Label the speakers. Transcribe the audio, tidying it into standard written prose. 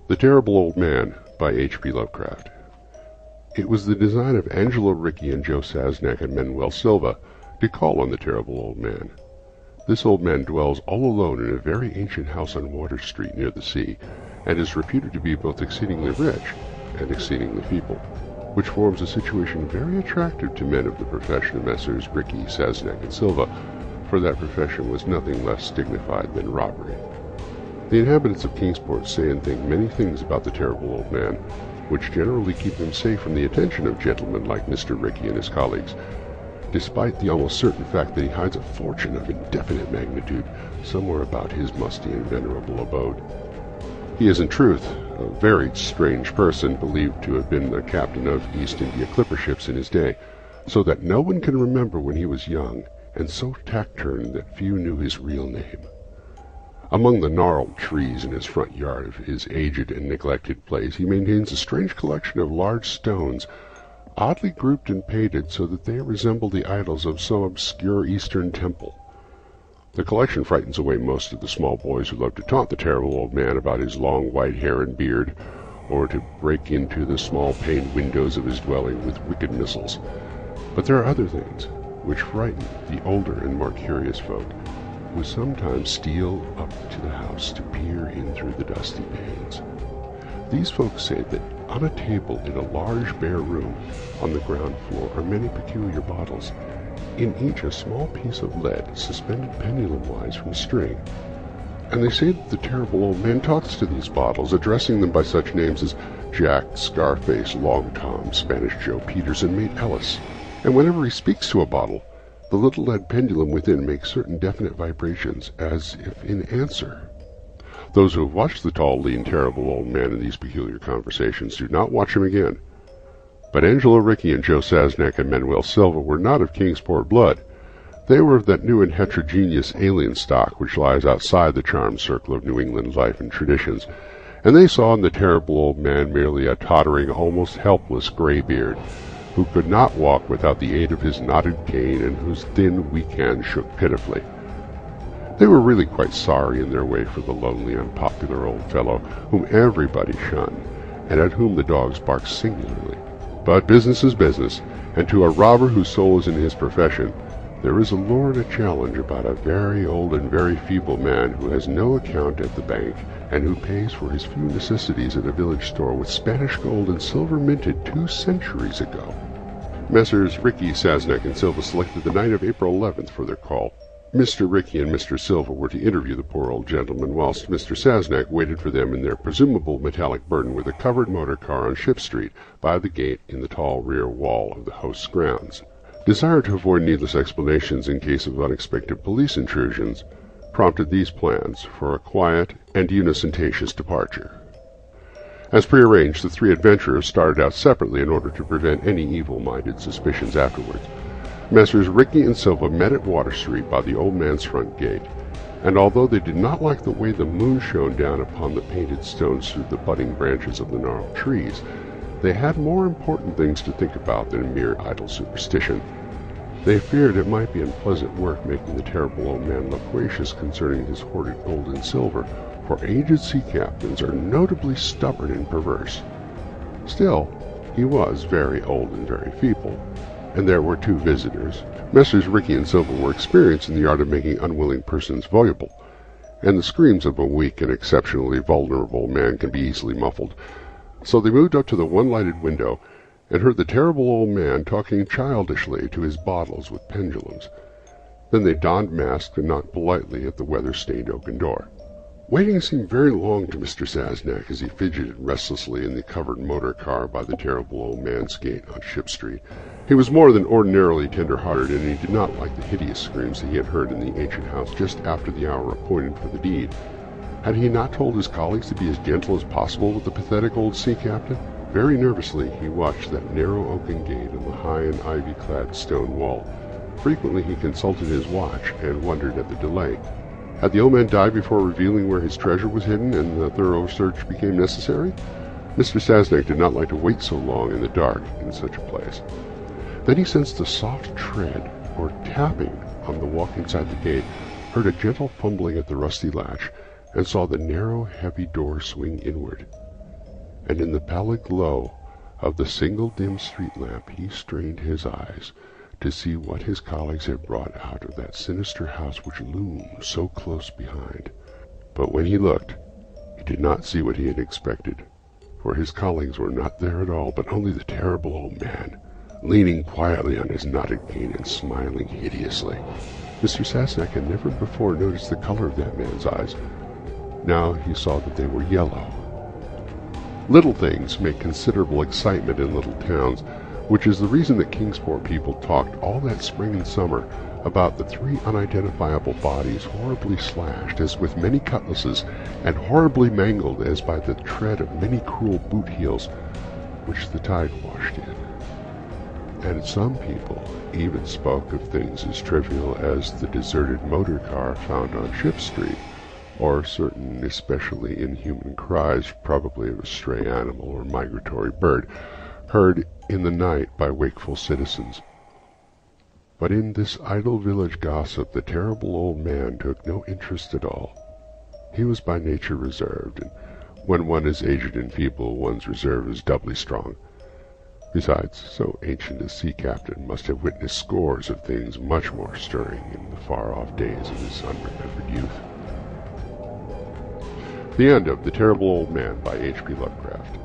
Speaker 1: The Terrible Old Man by H.P. Lovecraft. It was the design of Angelo Ricci and Joe Sasnak and Manuel Silva to call on the Terrible Old Man. This old man dwells all alone in a very ancient house on Water Street near the sea, and is reputed to be both exceedingly rich and exceedingly feeble, which forms a situation very attractive to men of the profession of Messrs. Ricci, Sasnak, and Silva, for that profession was nothing less dignified than robbery. The inhabitants of Kingsport say and think many things about the Terrible Old Man, which generally keep him safe from the attention of gentlemen like Mr. Ricci and his colleagues, despite the almost certain fact that he hides a fortune of indefinite magnitude somewhere about his musty and venerable abode. He is in truth a very strange person, believed to have been the captain of East India clipper ships in his day, so that no one can remember when he was young, and so taciturn that few knew his real name. Among the gnarled trees in his front yard of his aged and neglected place he maintains a strange collection of large stones, oddly grouped and painted so that they resemble the idols of some obscure Eastern temple. The collection frightens away most of the small boys who love to taunt the Terrible Old Man about his long white hair and beard, or to break into the small paned windows of his dwelling with wicked missiles. But there are other things which frighten the older and more curious folk, who sometimes steal up to the house to peer in through the dusty panes. These folks say that on a table in a large bare room on the ground floor are many peculiar bottles, in each a small piece of lead suspended pendulum-wise from a string. And they say that the Terrible Old Man talks to these bottles, addressing them by such names as Jack, Scarface, Long Tom, Spanish Joe, Peters, and Mate Ellis. And whenever he speaks to a bottle, the little lead pendulum within makes certain definite vibrations, as if in answer. Those who have watched the tall, lean, terrible old man in these peculiar conversations do not watch him again. But Angelo Ricci and Joe Sasnak and Manuel Silva were not of Kingsport blood. They were of that new and heterogeneous alien stock which lies outside the charmed circle of New England life and traditions, and they saw in the Terrible Old Man merely a tottering, almost helpless graybeard, who could not walk without the aid of his knotted cane, and whose thin, weak hand shook pitifully. They were really quite sorry in their way for the lonely, unpopular old fellow, whom everybody shunned, and at whom the dogs barked singularly. But business is business, and to a robber whose soul is in his profession, there is a lure and a challenge about a very old and very feeble man who has no account at the bank, and who pays for his few necessities at a village store with Spanish gold and silver minted 2 centuries ago. Messrs. Ricci, Sasnak, and Silva selected the night of April 11th for their call. Mr. Ricci and Mr. Silva were to interview the poor old gentleman, whilst Mr. Sasnak waited for them in their presumable metallic burden with a covered motor car on Ship Street, by the gate in the tall rear wall of the host's grounds. Desire to avoid needless explanations in case of unexpected police intrusions prompted these plans for a quiet and unostentatious departure. As prearranged, the 3 adventurers started out separately in order to prevent any evil-minded suspicions afterwards. Messrs. Ricci and Silva met at Water Street by the old man's front gate, and although they did not like the way the moon shone down upon the painted stones through the budding branches of the gnarled trees, they had more important things to think about than mere idle superstition. They feared it might be unpleasant work making the Terrible Old Man loquacious concerning his hoarded gold and silver, for aged sea captains are notably stubborn and perverse. Still, he was very old and very feeble, and there were 2 visitors. Messrs. Ricci and Silva were experienced in the art of making unwilling persons voluble, and the screams of a weak and exceptionally vulnerable man can be easily muffled. So they moved up to the one-lighted window, and heard the Terrible Old Man talking childishly to his bottles with pendulums. Then they donned masks and knocked politely at the weather-stained oaken door. Waiting seemed very long to Mr. Sasnak as he fidgeted restlessly in the covered motor car by the Terrible Old Man's gate on Ship Street. He was more than ordinarily tender-hearted, and he did not like the hideous screams that he had heard in the ancient house just after the hour appointed for the deed. Had he not told his colleagues to be as gentle as possible with the pathetic old sea captain? Very nervously he watched that narrow oaken gate and the high and ivy-clad stone wall. Frequently he consulted his watch and wondered at the delay. Had the old man died before revealing where his treasure was hidden, and a thorough search became necessary? Mr. Sasnak did not like to wait so long in the dark in such a place. Then he sensed a soft tread, or tapping, on the walk inside the gate, heard a gentle fumbling at the rusty latch, and saw the narrow, heavy door swing inward. and in the pallid glow of the single dim street lamp he strained his eyes to see what his colleagues had brought out of that sinister house which loomed so close behind. But when he looked, he did not see what he had expected, for his colleagues were not there at all, but only the terrible old man, leaning quietly on his knotted cane and smiling hideously. Mr. Sassenach had never before noticed the color of that man's eyes. Now he saw that they were yellow. Little things make considerable excitement in little towns, which is the reason that Kingsport people talked all that spring and summer about the 3 unidentifiable bodies horribly slashed as with many cutlasses, and horribly mangled as by the tread of many cruel boot heels which the tide washed in. And some people even spoke of things as trivial as the deserted motor car found on Ship Street, or certain especially inhuman cries, probably of a stray animal or migratory bird, heard in the night by wakeful citizens. But in this idle village gossip the terrible old man took no interest at all. He was by nature reserved, and when one is aged and feeble, one's reserve is doubly strong. Besides, so ancient a sea captain must have witnessed scores of things much more stirring in the far-off days of his unremembered youth. The end of The Terrible Old Man by H.P. Lovecraft.